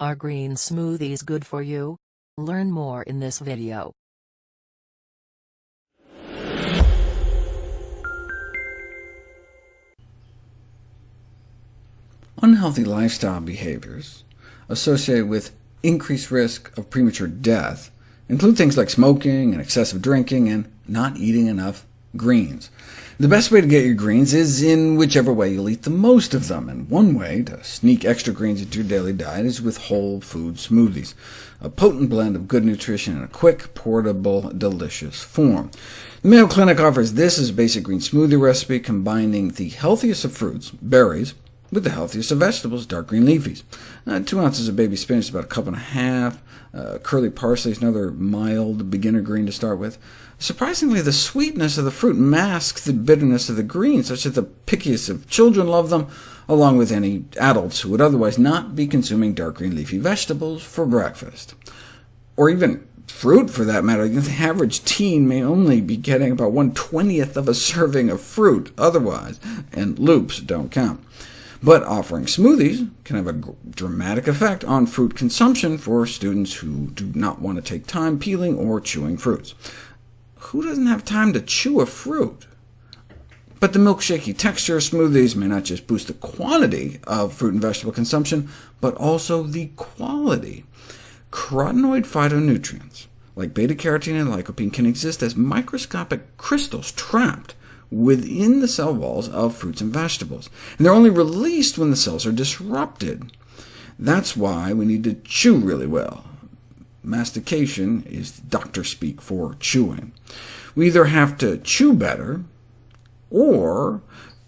Are green smoothies good for you? Learn more in this video. Unhealthy lifestyle behaviors associated with increased risk of premature death include things like smoking and excessive drinking and not eating enough greens. The best way to get your greens is in whichever way you'll eat the most of them, and one way to sneak extra greens into your daily diet is with whole food smoothies, a potent blend of good nutrition in a quick, portable, delicious form. The Mayo Clinic offers this as a basic green smoothie recipe, combining the healthiest of fruits, berries, with the healthiest of vegetables, dark green leafies. 2 ounces of baby spinach is about 1.5 cups. Curly parsley is another mild beginner green to start with. Surprisingly, the sweetness of the fruit masks the bitterness of the greens, such that the pickiest of children love them, along with any adults who would otherwise not be consuming dark green leafy vegetables for breakfast. Or even fruit, for that matter. The average teen may only be getting about 1/20th of a serving of fruit otherwise, and loops don't count. But offering smoothies can have a dramatic effect on fruit consumption for students who do not want to take time peeling or chewing fruits. Who doesn't have time to chew a fruit? But the milkshakey texture of smoothies may not just boost the quantity of fruit and vegetable consumption, but also the quality. Carotenoid phytonutrients, like beta-carotene and lycopene, can exist as microscopic crystals trapped within the cell walls of fruits and vegetables, and they're only released when the cells are disrupted. That's why we need to chew really well. Mastication is doctor speak for chewing. We either have to chew better, or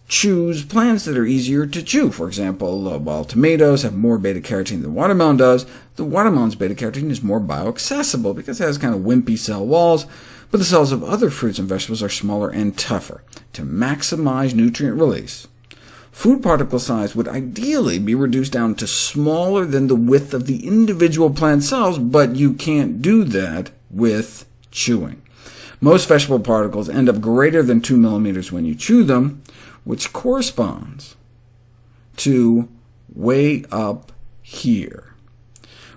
choose plants that are easier to chew. For example, while tomatoes have more beta-carotene than watermelon does, the watermelon's beta-carotene is more bioaccessible because it has kind of wimpy cell walls, but the cells of other fruits and vegetables are smaller and tougher. To maximize nutrient release, food particle size would ideally be reduced down to smaller than the width of the individual plant cells, but you can't do that with chewing. Most vegetable particles end up greater than 2 millimeters when you chew them, which corresponds to way up here.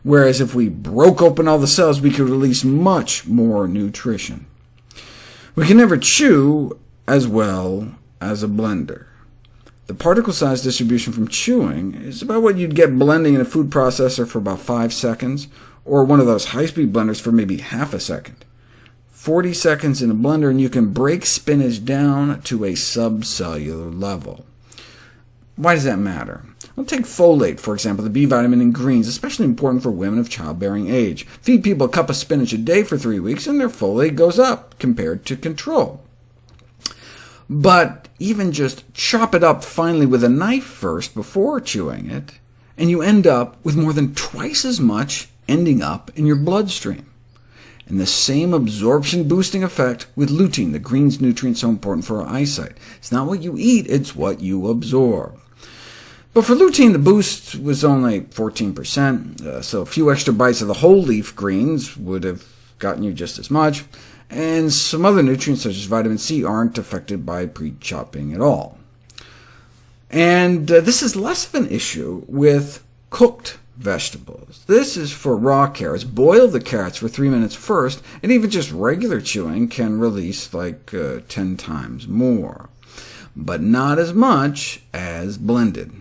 Whereas if we broke open all the cells, we could release much more nutrition. We can never chew as well as a blender. The particle size distribution from chewing is about what you'd get blending in a food processor for about 5 seconds, or one of those high-speed blenders for maybe half a second. 40 seconds in a blender, and you can break spinach down to a subcellular level. Why does that matter? Well, take folate, for example, the B vitamin in greens, especially important for women of childbearing age. Feed people a cup of spinach a day for 3 weeks, and their folate goes up compared to control. But even just chop it up finely with a knife first before chewing it, and you end up with more than twice as much ending up in your bloodstream. And the same absorption-boosting effect with lutein, the green's nutrient so important for our eyesight. It's not what you eat, it's what you absorb. But for lutein, the boost was only 14%, so a few extra bites of the whole leaf greens would have gotten you just as much, and some other nutrients, such as vitamin C, aren't affected by pre-chopping at all. And this is less of an issue with cooked vegetables. This is for raw carrots. Boil the carrots for 3 minutes first, and even just regular chewing can release like 10 times more, but not as much as blended.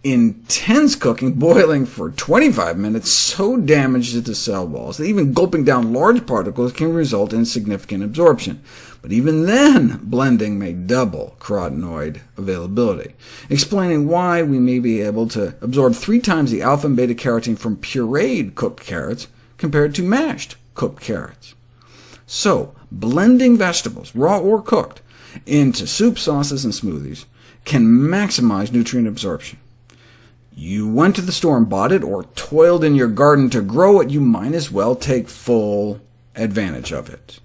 Intense cooking, boiling for 25 minutes, so damages the cell walls that even gulping down large particles can result in significant absorption. But even then, blending may double carotenoid availability, explaining why we may be able to absorb 3 times the alpha and beta-carotene from pureed cooked carrots compared to mashed cooked carrots. So, blending vegetables, raw or cooked, into soup, sauces, and smoothies can maximize nutrient absorption. You went to the store and bought it, or toiled in your garden to grow it, you might as well take full advantage of it.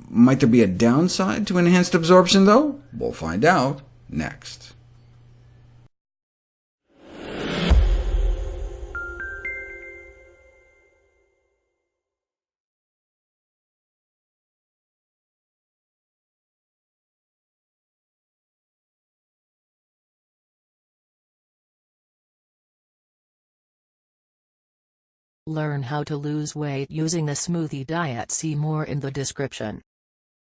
Might there be a downside to enhanced absorption, though? We'll find out next. Learn how to lose weight using the smoothie diet. See more in the description.